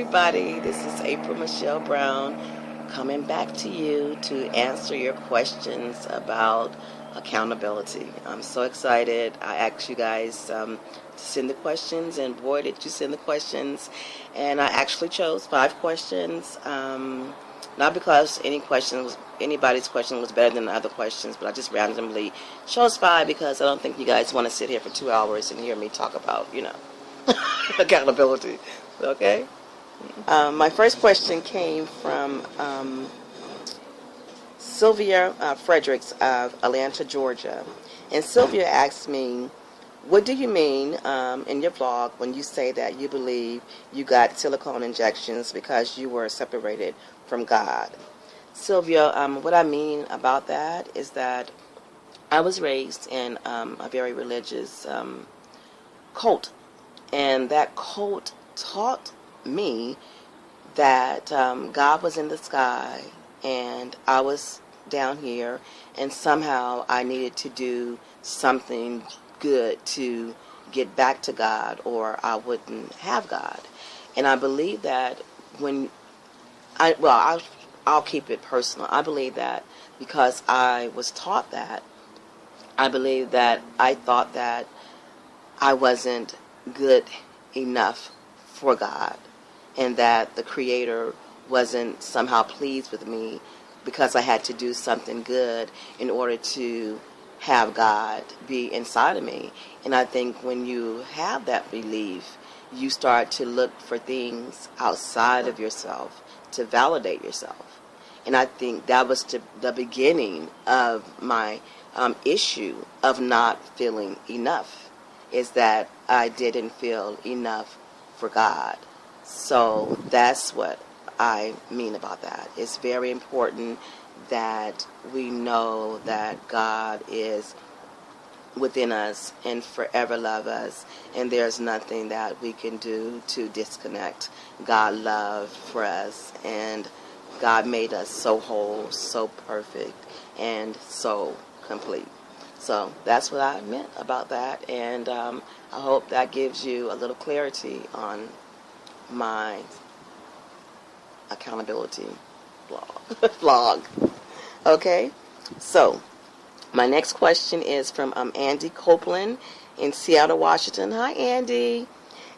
everybody. This is April Michelle Brown coming back to you to answer your questions about accountability. I'm so excited. I asked you guys to send the questions, and boy, did you send the questions. And I actually chose 5 questions, not because anybody's question was better than the other questions, but I just randomly chose 5 because I don't think you guys want to sit here for 2 hours and hear me talk about, accountability. Okay? My first question came from Sylvia Fredericks of Atlanta, Georgia. And Sylvia asked me, what do you mean in your vlog when you say that you believe you got silicone injections because you were separated from God? Sylvia, what I mean about that is that I was raised in a very religious cult. And that cult taught me that God was in the sky and I was down here, and somehow I needed to do something good to get back to God, or I wouldn't have God. And I believe that I'll keep it personal. I believe that because I was taught that, I believe that I thought that I wasn't good enough for God, and that the Creator wasn't somehow pleased with me because I had to do something good in order to have God be inside of me. And I think when you have that belief, you start to look for things outside of yourself to validate yourself. And I think that was the beginning of my issue of not feeling enough, is that I didn't feel enough for God. So that's what I mean about that. It's very important that we know that God is within us and forever love us, and there's nothing that we can do to disconnect God's love for us. And God made us so whole, so perfect, and so complete. So that's what I meant about that, and I hope that gives you a little clarity on my accountability vlog. Okay, so my next question is from Andy Copeland in Seattle, Washington. Hi, Andy.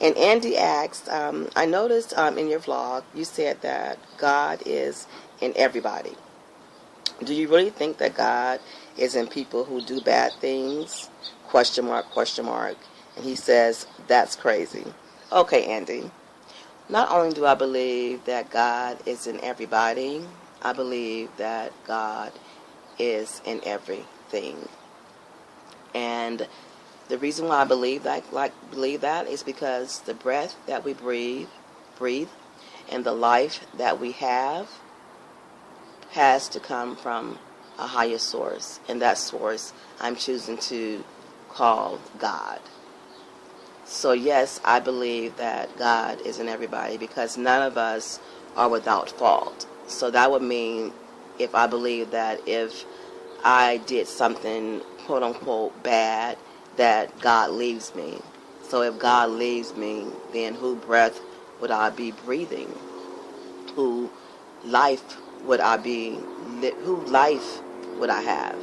And Andy asked, I noticed in your vlog you said that God is in everybody. Do you really think that God is in people who do bad things? Question mark, question mark. And he says, that's crazy. Okay, Andy. Not only do I believe that God is in everybody, I believe that God is in everything. And the reason why I believe that is because the breath that we breathe, and the life that we have has to come from a higher source. And that source I'm choosing to call God. So yes, I believe that God is in everybody because none of us are without fault. So that would mean if I believe that if I did something quote unquote bad, that God leaves me. So if God leaves me, then who breath would I be breathing? Who life would I have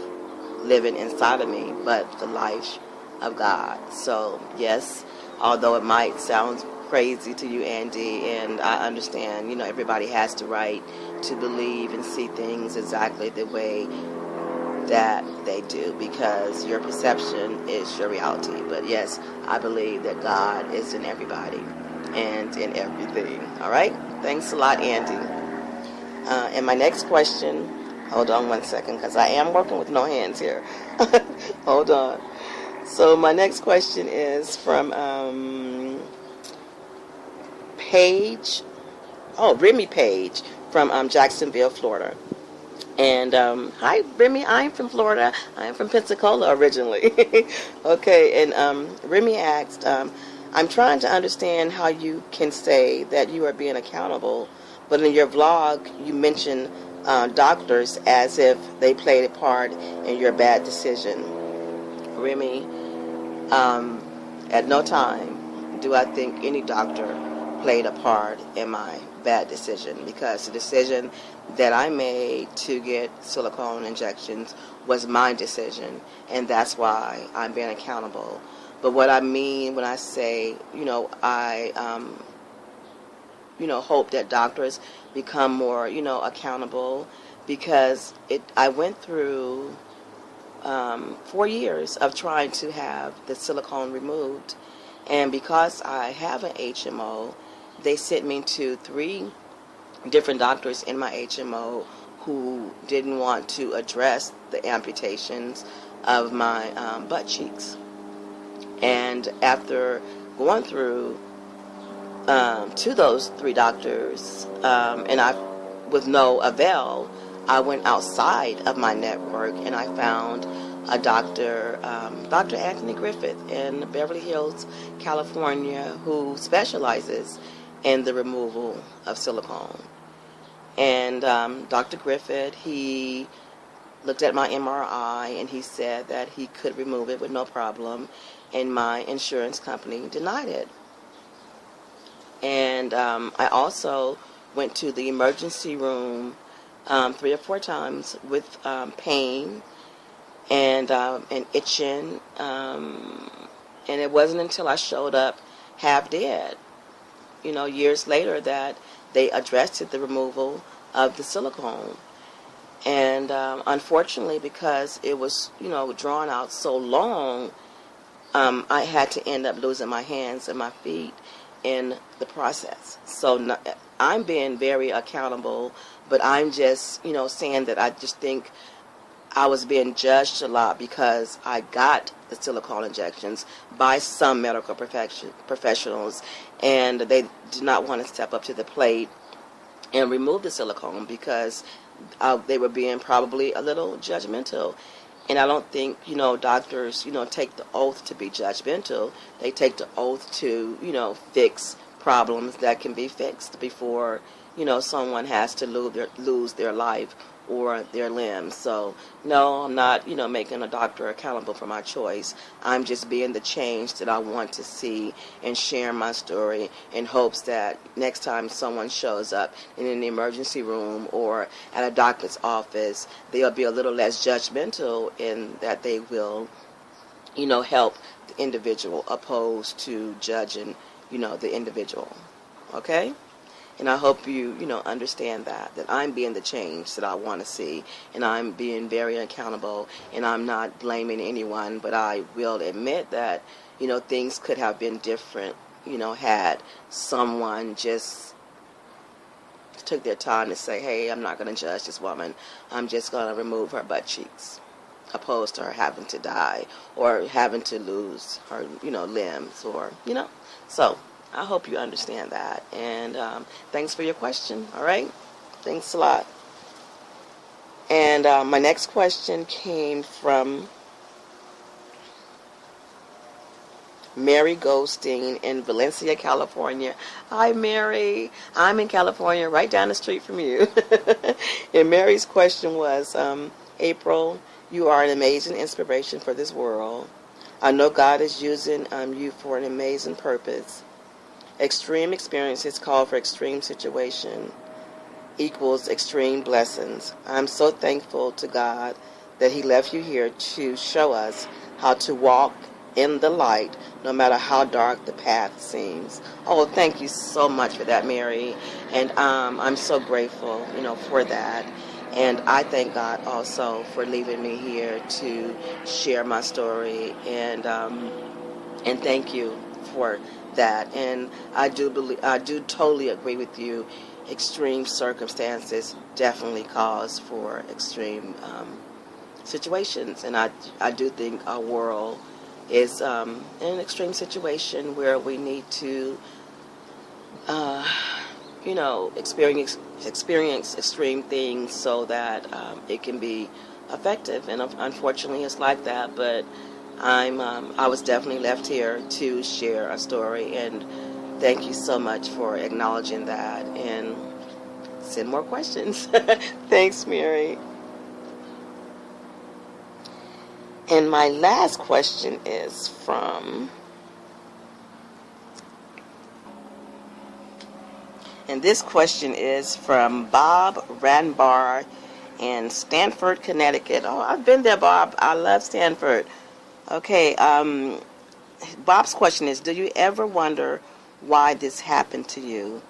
living inside of me but the life of God? So yes, although it might sound crazy to you, Andy, and I understand, everybody has the right to believe and see things exactly the way that they do, because your perception is your reality. But yes, I believe that God is in everybody and in everything. All right? Thanks a lot, Andy. And my next question, hold on one second, because I am working with no hands here. Hold on. So my next question is from Remy Page from Jacksonville, Florida. And hi, Remy. I'm from Florida. I'm from Pensacola originally. Okay, and Remy asked, I'm trying to understand how you can say that you are being accountable, but in your vlog you mention doctors as if they played a part in your bad decision. Remy, at no time do I think any doctor played a part in my bad decision, because the decision that I made to get silicone injections was my decision, and that's why I'm being accountable. But what I mean when I say, I hope that doctors become more, accountable, because I went through 4 years of trying to have the silicone removed. And because I have an HMO, they sent me to 3 different doctors in my HMO who didn't want to address the amputations of my butt cheeks. And after going through to those 3 doctors, and with no avail, I went outside of my network and I found a doctor, Dr. Anthony Griffith in Beverly Hills, California, who specializes in the removal of silicone. And Dr. Griffith, he looked at my MRI and he said that he could remove it with no problem, and my insurance company denied it. And I also went to the emergency room 3 or 4 times with pain and itching, and it wasn't until I showed up half dead, years later, that they addressed the removal of the silicone. And unfortunately, because it was, drawn out so long, I had to end up losing my hands and my feet in the process. So I'm being very accountable, but I'm just, saying that I just think I was being judged a lot because I got the silicone injections by some medical professionals, and they did not want to step up to the plate and remove the silicone because they were being probably a little judgmental. And I don't think, doctors, take the oath to be judgmental. They take the oath to, fix problems that can be fixed before, someone has to lose their life or their limbs. So, no, I'm not, making a doctor accountable for my choice. I'm just being the change that I want to see and share my story in hopes that next time someone shows up in an emergency room or at a doctor's office, they'll be a little less judgmental in that they will, help the individual opposed to judging, the individual. Okay? And I hope you, understand that I'm being the change that I want to see, and I'm being very accountable, and I'm not blaming anyone, but I will admit that, things could have been different, had someone just took their time to say, hey, I'm not going to judge this woman. I'm just going to remove her butt cheeks, opposed to her having to die or having to lose her, limbs or, So I hope you understand that. And thanks for your question. All right? Thanks a lot. And my next question came from Mary Goldstein in Valencia, California. Hi, Mary. I'm in California, right down the street from you. And Mary's question was, Apryl, you are an amazing inspiration for this world. I know God is using you for an amazing purpose. Extreme experiences call for extreme situation equals extreme blessings. I'm so thankful to God that He left you here to show us how to walk in the light no matter how dark the path seems. Oh, thank you so much for that, Mary. And I'm so grateful, for that. And I thank God also for leaving me here to share my story. And thank you for that. And I do totally agree with you. Extreme circumstances definitely cause for extreme situations, and I do think our world is in an extreme situation where we need to experience extreme things so that it can be effective. And unfortunately it's like that, but I was definitely left here to share a story, and thank you so much for acknowledging that, and send more questions. Thanks, Mary. And my last question is from And this question is from Bob Ranbar in Stanford, Connecticut. Oh, I've been there, Bob. I love Stanford. Okay, Bob's question is, do you ever wonder why this happened to you?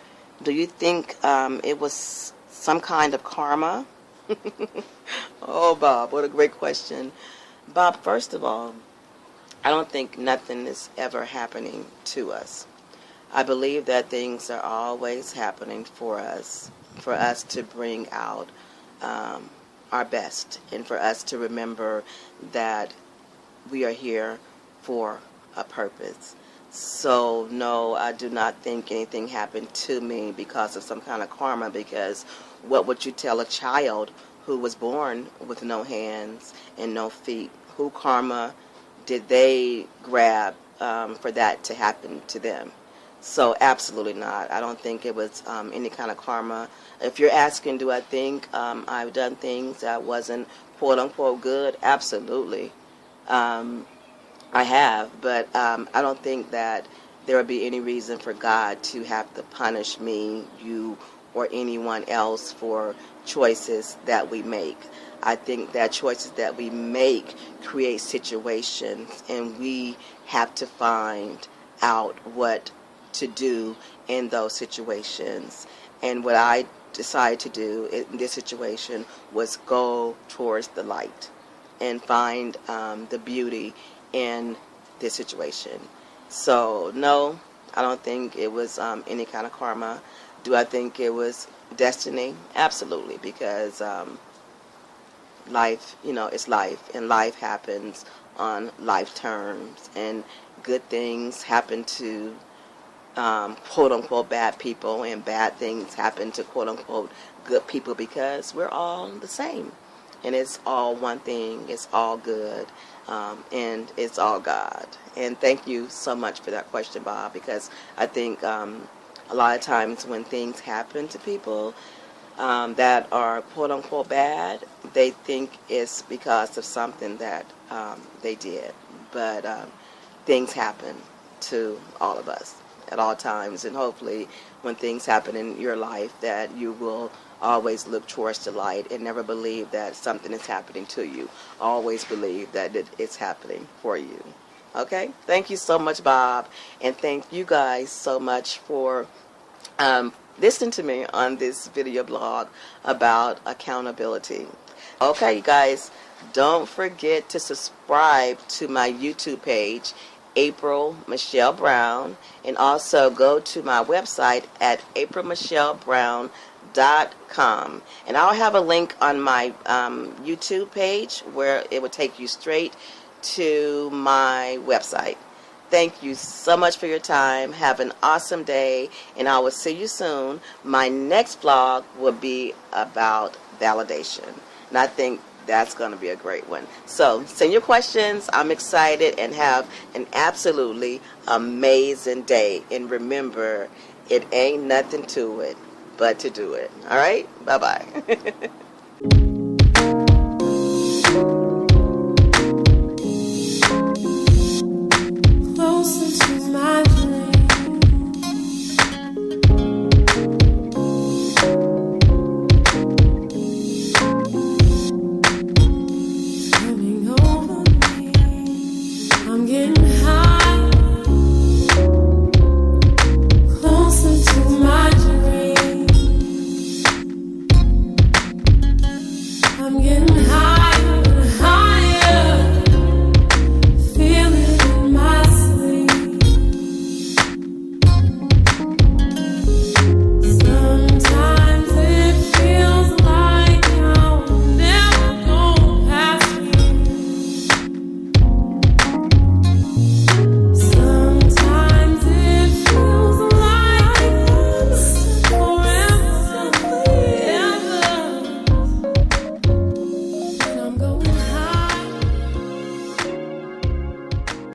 Do you think it was some kind of karma? Oh, Bob, what a great question. Bob, first of all, I don't think nothing is ever happening to us. I believe that things are always happening for us to bring out our best, and for us to remember that we are here for a purpose. So, no, I do not think anything happened to me because of some kind of karma, because what would you tell a child who was born with no hands and no feet? Who karma did they grab for that to happen to them? So absolutely not. I don't think it was any kind of karma. If you're asking, do I think I've done things that wasn't quote-unquote good? Absolutely. I have, but I don't think that there would be any reason for God to have to punish me, you, or anyone else for choices that we make. I think that choices that we make create situations, and we have to find out what to do in those situations. And what I decided to do in this situation was go towards the light and find the beauty in this situation. So, no, I don't think it was any kind of karma. Do I think it was destiny? Absolutely, because life, it's life, and life happens on life terms, and good things happen to quote-unquote bad people, and bad things happen to quote-unquote good people, because we're all the same, and it's all one thing. It's all good, and it's all God. And thank you so much for that question, Bob, because I think a lot of times when things happen to people that are quote-unquote bad, they think it's because of something that they did. But things happen to all of us at all times, and hopefully when things happen in your life that you will always look towards the light and never believe that something is happening to you. Always believe that it's happening for you. Okay? Thank you so much, Bob, and thank you guys so much for listening to me on this video blog about accountability. Okay, you guys, don't forget to subscribe to my YouTube page, Apryl Michelle Brown, and also go to my website at aprilmichellebrown.com, and I'll have a link on my YouTube page where it will take you straight to my website. Thank you so much for your time. Have an awesome day, and I will see you soon. My next vlog will be about validation, and I think that's going to be a great one. So send your questions. I'm excited, and have an absolutely amazing day. And remember, it ain't nothing to it but to do it. All right? Bye-bye.